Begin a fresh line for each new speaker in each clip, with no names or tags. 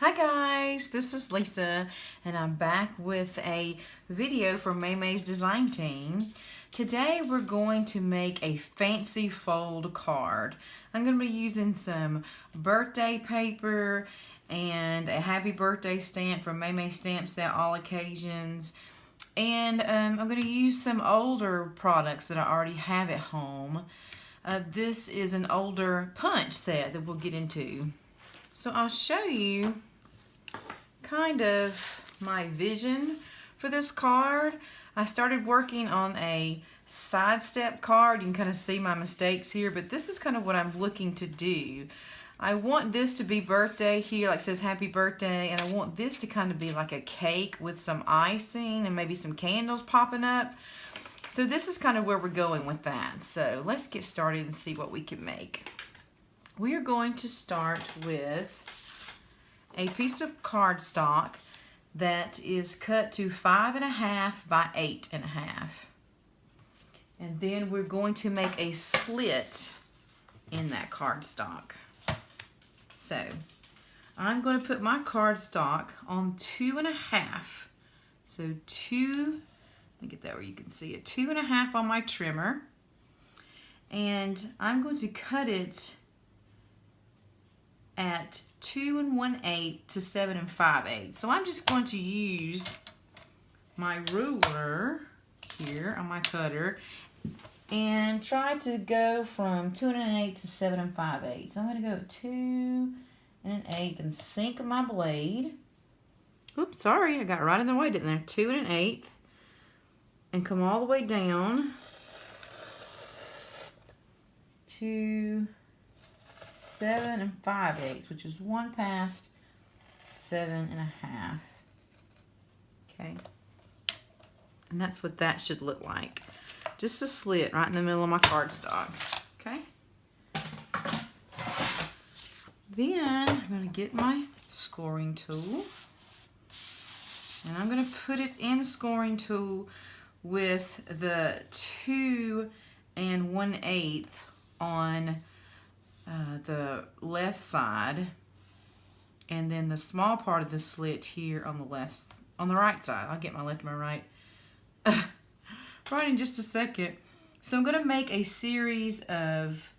Hi guys, this is Lisa and I'm back with a video for Maymay's design team. Today we're going to make a fancy fold card. I'm going to be using some birthday paper and a happy birthday stamp from Maymay Stamp Set All Occasions. And I'm going to use some older products that I already have at home. This is an older punch set that we'll get into. So I'll show you kind of my vision for this card. I started working on a side step card. You can kind of see my mistakes here, but this is kind of what I'm looking to do. I want this to be birthday here, like it says happy birthday, and I want this to kind of be like a cake with some icing and maybe some candles popping up. So this is kind of where we're going with that. So let's get started and see what we can make. We are going to start with a piece of cardstock that is cut to 5.5 by 8.5. And then we're going to make a slit in that cardstock. So I'm going to put my cardstock on 2.5. So let me get that where you can see it, 2.5 on my trimmer. And I'm going to cut it at 2 1/8 to 7 5/8. So I'm just going to use my ruler here on my cutter and try to go from 2 1/8 to 7 5/8. So I'm going to go 2 1/8 and sink my blade. Oops, sorry, I got right in the way, didn't I? 2 1/8 and come all the way down to 7 5/8, which is 1 past 7.5. Okay, and that's what that should look like. Just a slit right in the middle of my cardstock. Okay. Then I'm going to get my scoring tool, and I'm going to put it in the scoring tool with the 2 1/8 on the left side, and then the small part of the slit here on the right side. I'll get my left and my right right in just a second. So I'm going to make a series of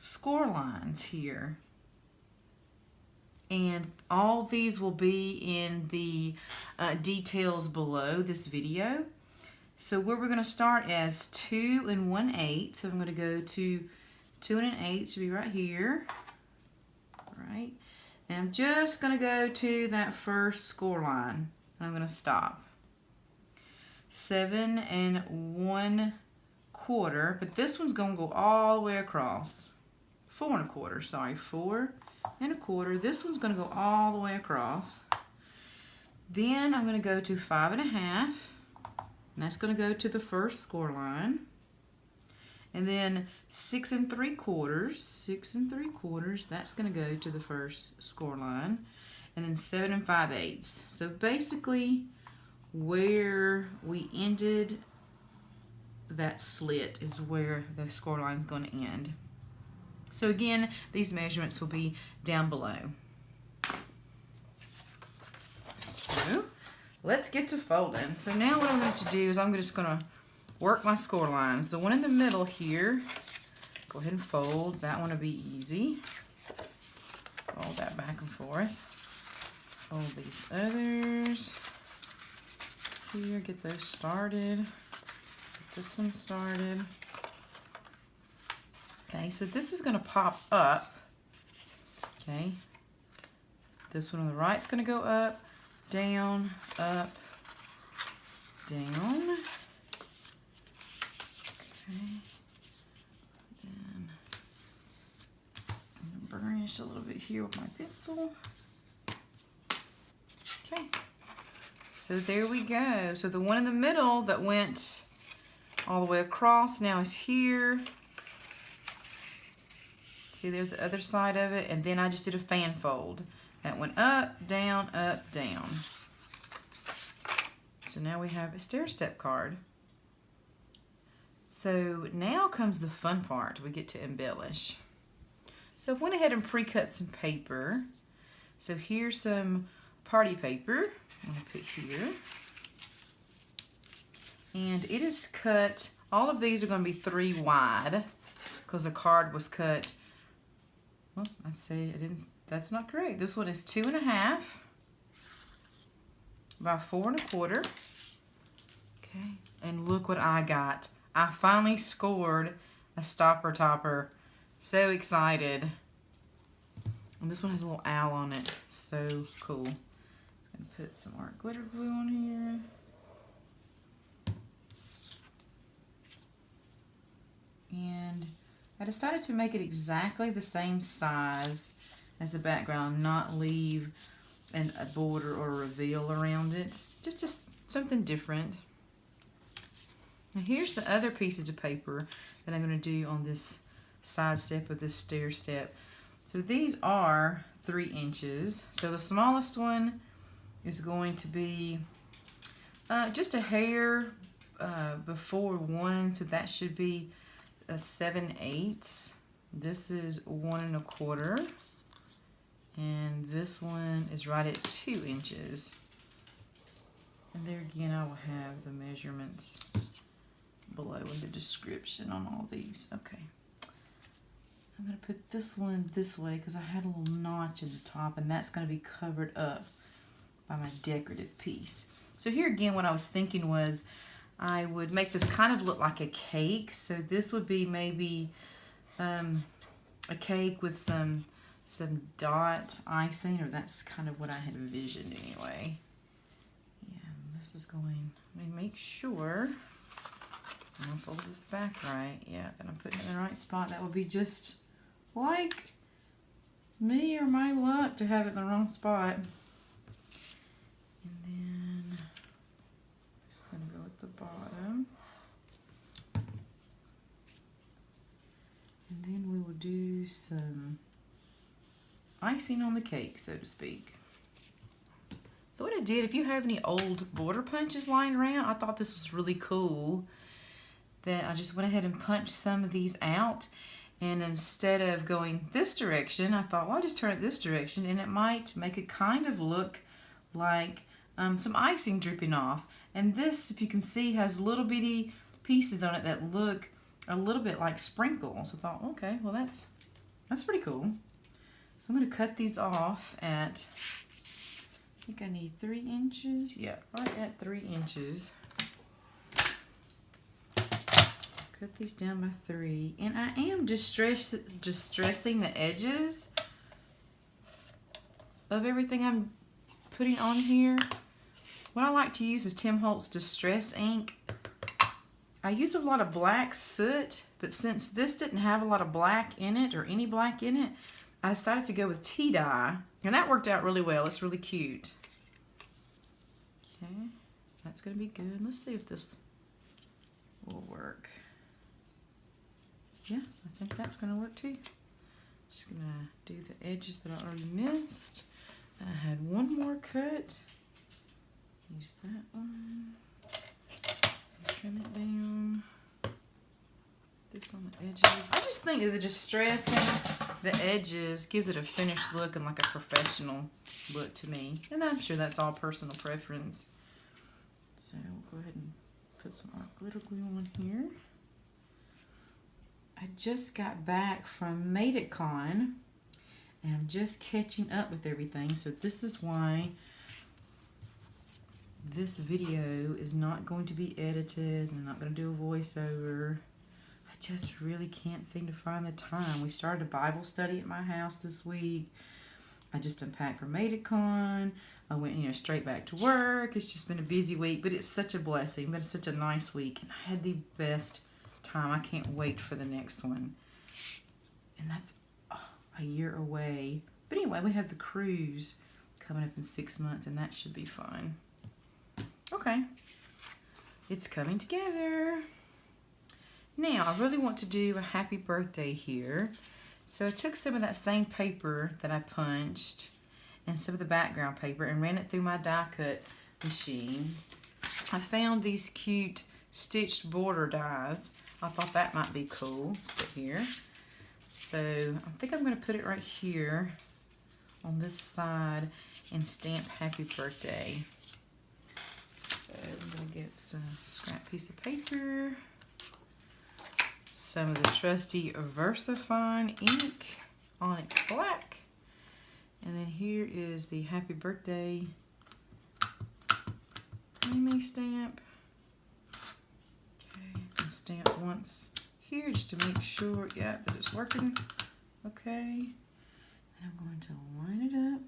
score lines here, and all these will be in the details below this video. So where we're going to start as 2 1/8. So I'm going to go to 2 1/8, should be right here. Right. And I'm just going to go to that first score line. And I'm going to stop. 7 1/4, but this one's going to go all the way across. 4 1/4, sorry, 4 1/4. This one's going to go all the way across. Then I'm going to go to 5.5. And that's going to go to the first score line. And then 6 3/4, 6 3/4, that's going to go to the first score line. And then 7 5/8. So basically where we ended that slit is where the score line is going to end. So again, these measurements will be down below. So let's get to folding. So now what I'm going to do is I'm just going to work my score lines. The one in the middle here, go ahead and fold. That one will be easy. Fold that back and forth. Fold these others here, get those started. Get this one started. Okay, so this is going to pop up. Okay, this one on the right is going to go up, down, up, down. Okay. Then I'm going to burnish a little bit here with my pencil. Okay. So there we go. So the one in the middle that went all the way across now is here. See, there's the other side of it, and then I just did a fan fold. That went up, down, up, down. So now we have a stair-step card. So now comes the fun part. We get to embellish. So I went ahead and pre-cut some paper. So here's some party paper I'm going to put here. And it is cut, all of these are going to be 3 wide because the card was cut, well, I say I didn't, that's not correct. This one is 2.5 by 4.25. Okay, and look what I got. I finally scored a stopper topper. So excited. And this one has a little owl on it. So cool. I'm gonna put some art glitter glue on here. And I decided to make it exactly the same size as the background, not leave a border or a reveal around it. Just something different. Now here's the other pieces of paper that I'm going to do on this side step of this stair step. So these are 3 inches. So the smallest one is going to be just a hair before 1, so that should be a 7/8. This is 1.25, and this one is right at 2 inches. And there again, I will have the measurements below in the description on all these. Okay, I'm going to put this one this way because I had a little notch in the top, and that's going to be covered up by my decorative piece. So here again, what I was thinking was I would make this kind of look like a cake. So this would be maybe a cake with some dot icing, or that's kind of what I had envisioned anyway. Yeah, this is going, let me make sure I'm gonna fold this back right. Yeah, that I'm putting it in the right spot. That would be just like me or my luck to have it in the wrong spot. And then this is gonna go at the bottom. And then we will do some icing on the cake, so to speak. So what I did, if you have any old border punches lying around, I thought this was really cool. That I just went ahead and punched some of these out, and instead of going this direction, I thought, well, I'll just turn it this direction, and it might make it kind of look like some icing dripping off. And this, if you can see, has little bitty pieces on it that look a little bit like sprinkles. So I thought, okay, well that's pretty cool. So I'm going to cut these off at, I think I need 3 inches. Yeah, right at 3 inches. Cut these down by 3, and I am distressing the edges of everything I'm putting on here. What I like to use is Tim Holtz Distress ink. I use a lot of black soot, but since this didn't have a lot of black in it, or any black in it, I decided to go with tea dye, and that worked out really well. It's really cute. Okay, that's going to be good. Let's see if this will work. Yeah, I think that's going to work too. Just going to do the edges that I already missed. And I had one more cut. Use that one. Trim it down. This on the edges. I just think that the distressing the edges gives it a finished look and like a professional look to me. And I'm sure that's all personal preference. So we'll go ahead and put some art glitter glue on here. I just got back from Made It Con, and I'm just catching up with everything. So this is why this video is not going to be edited. I'm not going to do a voiceover. I just really can't seem to find the time. We started a Bible study at my house this week. I just unpacked for Made It Con. I went, straight back to work. It's just been a busy week, but it's such a blessing. But it's such a nice week, and I had the best time. I can't wait for the next one. And that's a year away. But anyway, we have the cruise coming up in 6 months, and that should be fun. Okay. It's coming together. Now, I really want to do a happy birthday here. So I took some of that same paper that I punched and some of the background paper and ran it through my die cut machine. I found these cute stitched border dies. I thought that might be cool. So here. So I think I'm going to put it right here on this side and stamp happy birthday. So I'm going to get some scrap piece of paper, some of the trusty VersaFine ink, Onyx Black, and then here is the happy birthday Mimi stamp. Okay, I'll stamp once here just to make sure, yeah, that it's working. Okay, and I'm going to line it up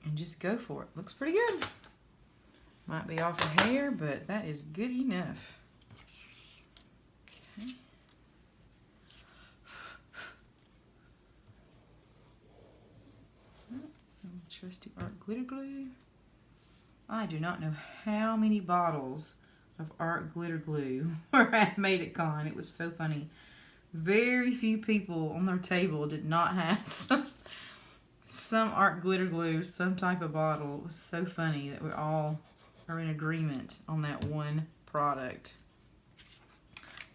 and just go for it. Looks pretty good. Might be off a hair, but that is good enough. Okay. Some trusty art glitter glue. I do not know how many bottles of art glitter glue were at Made It Con. It was so funny. Very few people on their table did not have some art glitter glue, some type of bottle. It was so funny that we all are in agreement on that one product.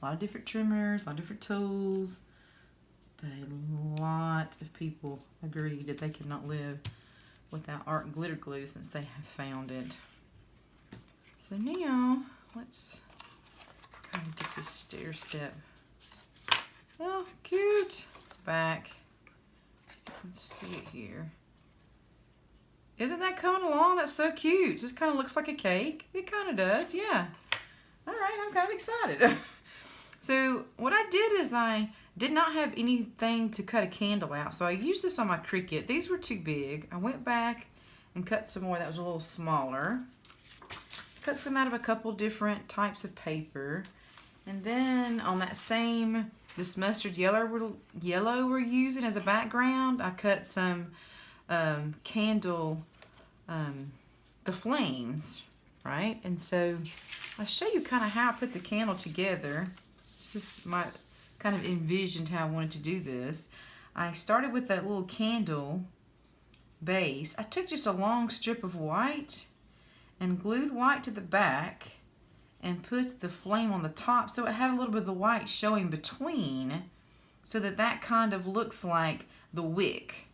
A lot of different trimmers, a lot of different tools, but a lot of people agree that they could not live without art glitter glue since they have found it. So now let's kind of get this stair step. Oh, cute. Back. Let's see it here. Isn't that coming along? That's so cute. Just kind of looks like a cake. It kind of does, yeah. All right, I'm kind of excited. So what I did is I did not have anything to cut a candle out, so I used this on my Cricut. These were too big. I went back and cut some more that was a little smaller. Cut some out of a couple different types of paper. And then on that same, this mustard yellow we're using as a background, I cut some candle, the flames, right? And so I'll show you kind of how I put the candle together. This is my kind of envisioned how I wanted to do this. I started with that little candle base. I took just a long strip of white and glued white to the back and put the flame on the top so it had a little bit of the white showing between, so that kind of looks like the wick.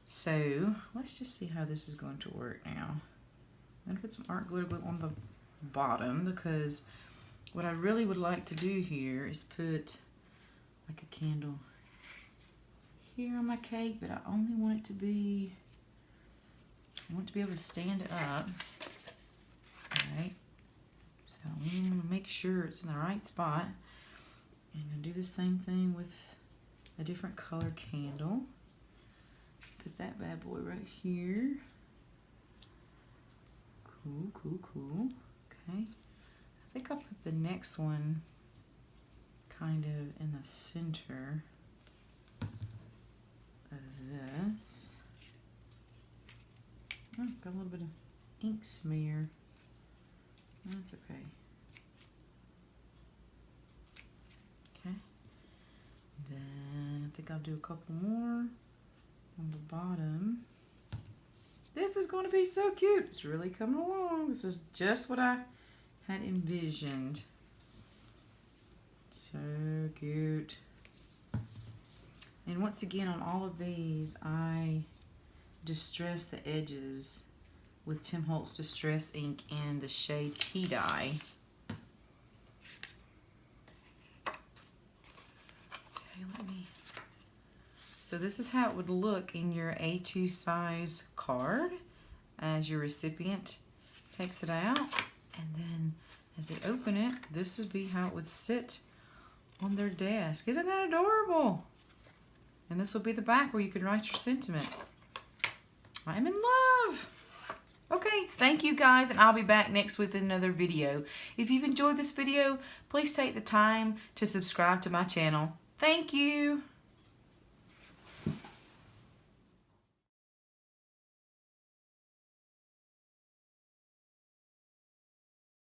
So let's just see how this is going to work now. I'm going to put some art glitter glue on the bottom because what I really would like to do here is put like a candle here on my cake, but I only want it to be, I want it to be able to stand up. Alright, so I'm going to make sure it's in the right spot. And I'm going to do the same thing with a different color candle. Put that bad boy right here. Cool, cool, cool. Okay. I think I'll put the next one kind of in the center of this. Oh, got a little bit of ink smear. That's okay. Okay. Then I think I'll do a couple more on the bottom. This is going to be so cute. It's really coming along. This is just what I had envisioned. So cute. And once again, on all of these, I distress the edges with Tim Holtz Distress ink in the shade Tea Dye. Okay, so this is how it would look in your A2 size card as your recipient takes it out. And then as they open it, this would be how it would sit on their desk. Isn't that adorable? And this will be the back where you can write your sentiment. I'm in love. Okay, thank you guys, and I'll be back next with another video. If you've enjoyed this video, please take the time to subscribe to my channel. Thank you.